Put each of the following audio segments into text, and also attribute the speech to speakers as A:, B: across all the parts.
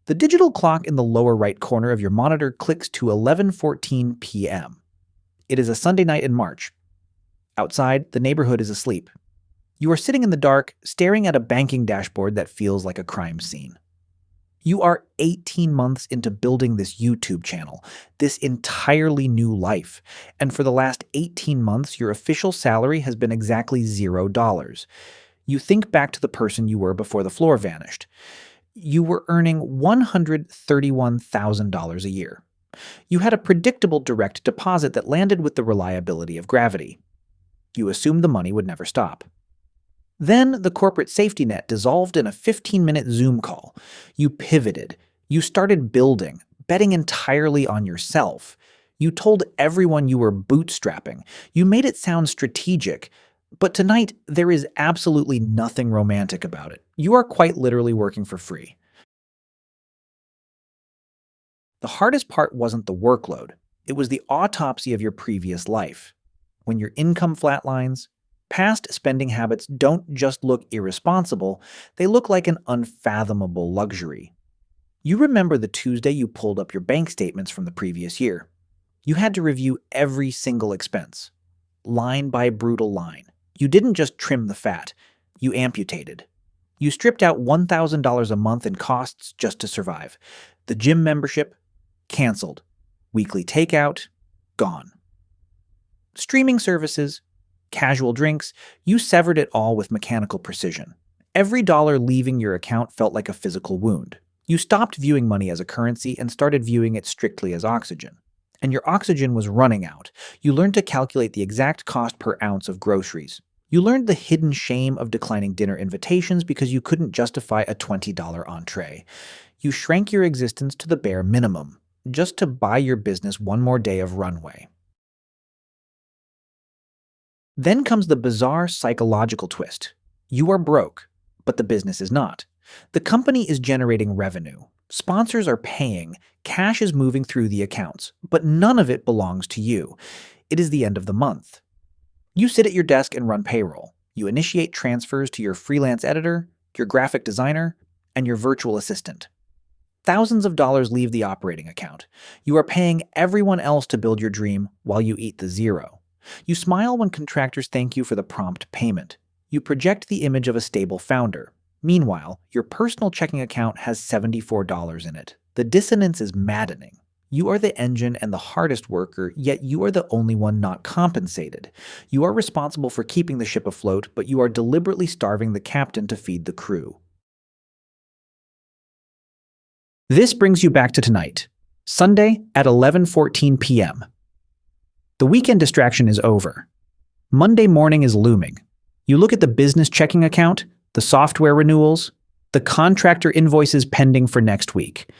A: The digital clock in the lower right corner of your monitor clicks to 11:14 p.m. It is a Sunday night in March. Outside, the neighborhood is asleep. You are sitting in the dark, staring at a banking dashboard that feels like a crime scene. You are 18 months into building this YouTube channel, this entirely new life, and for the last 18 months, your official salary has been exactly $0. You think back to the person you were before the floor vanished. You were earning $131,000 a year. You had a predictable direct deposit that landed with the reliability of gravity. You assumed the money would never stop. Then the corporate safety net dissolved in a 15-minute Zoom call. You pivoted. You started building, betting entirely on yourself. You told everyone you were bootstrapping. You made it sound strategic. But tonight, there is absolutely nothing romantic about it. You are quite literally working for free. The hardest part wasn't the workload. It was the autopsy of your previous life. When your income flatlines, past spending habits don't just look irresponsible, they look like an unfathomable luxury. You remember the Tuesday you pulled up your bank statements from the previous year. You had to review every single expense, line by brutal line. You didn't just trim the fat, you amputated. You stripped out $1,000 a month in costs just to survive. The gym membership, canceled. Weekly takeout, gone. Streaming services, casual drinks, you severed it all with mechanical precision. Every dollar leaving your account felt like a physical wound. You stopped viewing money as a currency and started viewing it strictly as oxygen. And your oxygen was running out. You learned to calculate the exact cost per ounce of groceries. You learned the hidden shame of declining dinner invitations because you couldn't justify a $20 entree. You shrank your existence to the bare minimum, just to buy your business one more day of runway. Then comes the bizarre psychological twist. You are broke, but the business is not. The company is generating revenue. Sponsors are paying. Cash is moving through the accounts, but none of it belongs to you. It is the end of the month. You sit at your desk and run payroll. You initiate transfers to your freelance editor, your graphic designer, and your virtual assistant. Thousands of dollars leave the operating account. You are paying everyone else to build your dream while you eat the zero. You smile when contractors thank you for the prompt payment. You project the image of a stable founder. Meanwhile, your personal checking account has $74 in it. The dissonance is maddening. You are the engine and the hardest worker, yet you are the only one not compensated. You are responsible for keeping the ship afloat, but you are deliberately starving the captain to feed the crew. This brings you back to tonight, Sunday at 11:14 p.m. The weekend distraction is over. Monday morning is looming. You look at the business checking account, the software renewals, the contractor invoices pending for next week.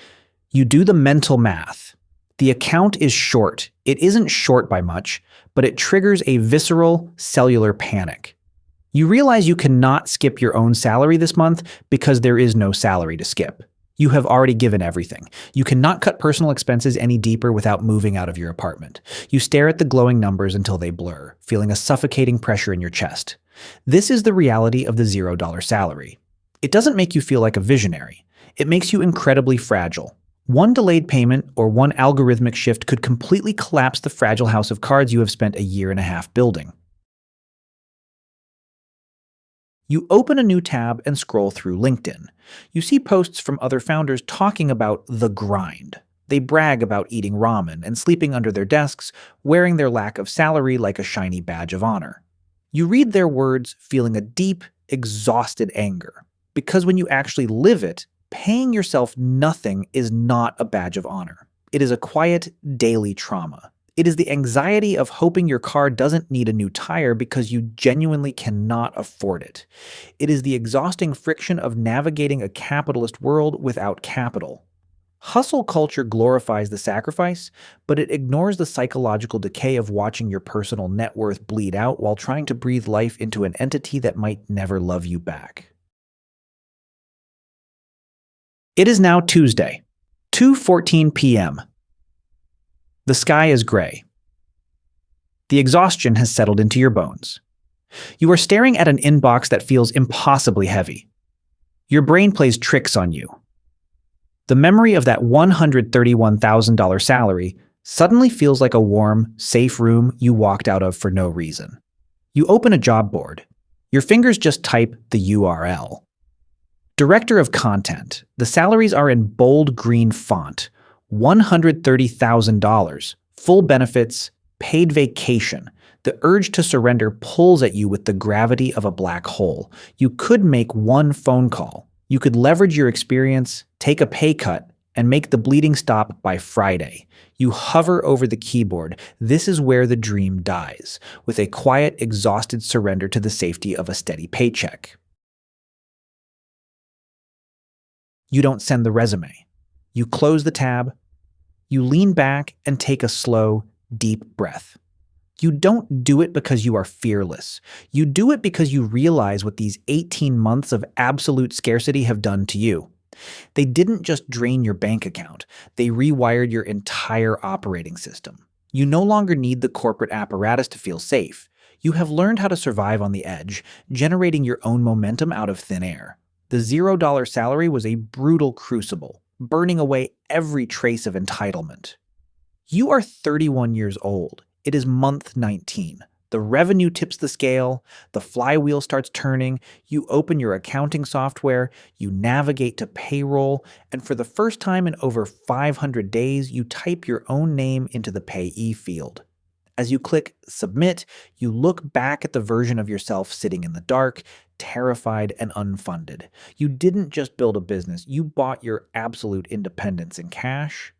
A: You do the mental math. The account is short. It isn't short by much, but it triggers a visceral, cellular panic. You realize you cannot skip your own salary this month because there is no salary to skip. You have already given everything. You cannot cut personal expenses any deeper without moving out of your apartment. You stare at the glowing numbers until they blur, feeling a suffocating pressure in your chest. This is the reality of the $0 salary. It doesn't make you feel like a visionary. It makes you incredibly fragile. One delayed payment or one algorithmic shift could completely collapse the fragile house of cards you have spent a year and a half building. You open a new tab and scroll through LinkedIn. You see posts from other founders talking about the grind. They brag about eating ramen and sleeping under their desks, wearing their lack of salary like a shiny badge of honor. You read their words feeling a deep, exhausted anger. Because when you actually live it, paying yourself nothing is not a badge of honor. It is a quiet, daily trauma. It is the anxiety of hoping your car doesn't need a new tire because you genuinely cannot afford it. It is the exhausting friction of navigating a capitalist world without capital. Hustle culture glorifies the sacrifice, but it ignores the psychological decay of watching your personal net worth bleed out while trying to breathe life into an entity that might never love you back. It is now Tuesday, 2:14 p.m. The sky is gray. The exhaustion has settled into your bones. You are staring at an inbox that feels impossibly heavy. Your brain plays tricks on you. The memory of that $131,000 salary suddenly feels like a warm, safe room you walked out of for no reason. You open a job board. Your fingers just type the URL. Director of Content. The salaries are in bold green font. $130,000. Full benefits. Paid vacation. The urge to surrender pulls at you with the gravity of a black hole. You could make one phone call. You could leverage your experience, take a pay cut, and make the bleeding stop by Friday. You hover over the keyboard. This is where the dream dies, with a quiet, exhausted surrender to the safety of a steady paycheck. You don't send the resume. You close the tab. You lean back and take a slow, deep breath. You don't do it because you are fearless. You do it because you realize what these 18 months of absolute scarcity have done to you. They didn't just drain your bank account. They rewired your entire operating system. You no longer need the corporate apparatus to feel safe. You have learned how to survive on the edge, generating your own momentum out of thin air. The $0 salary was a brutal crucible, burning away every trace of entitlement. You are 31 years old. It is month 19. The revenue tips the scale, the flywheel starts turning, you open your accounting software, you navigate to payroll, and for the first time in over 500 days, you type your own name into the payee field. As you click Submit, you look back at the version of yourself sitting in the dark, terrified and unfunded. You didn't just build a business, you bought your absolute independence in cash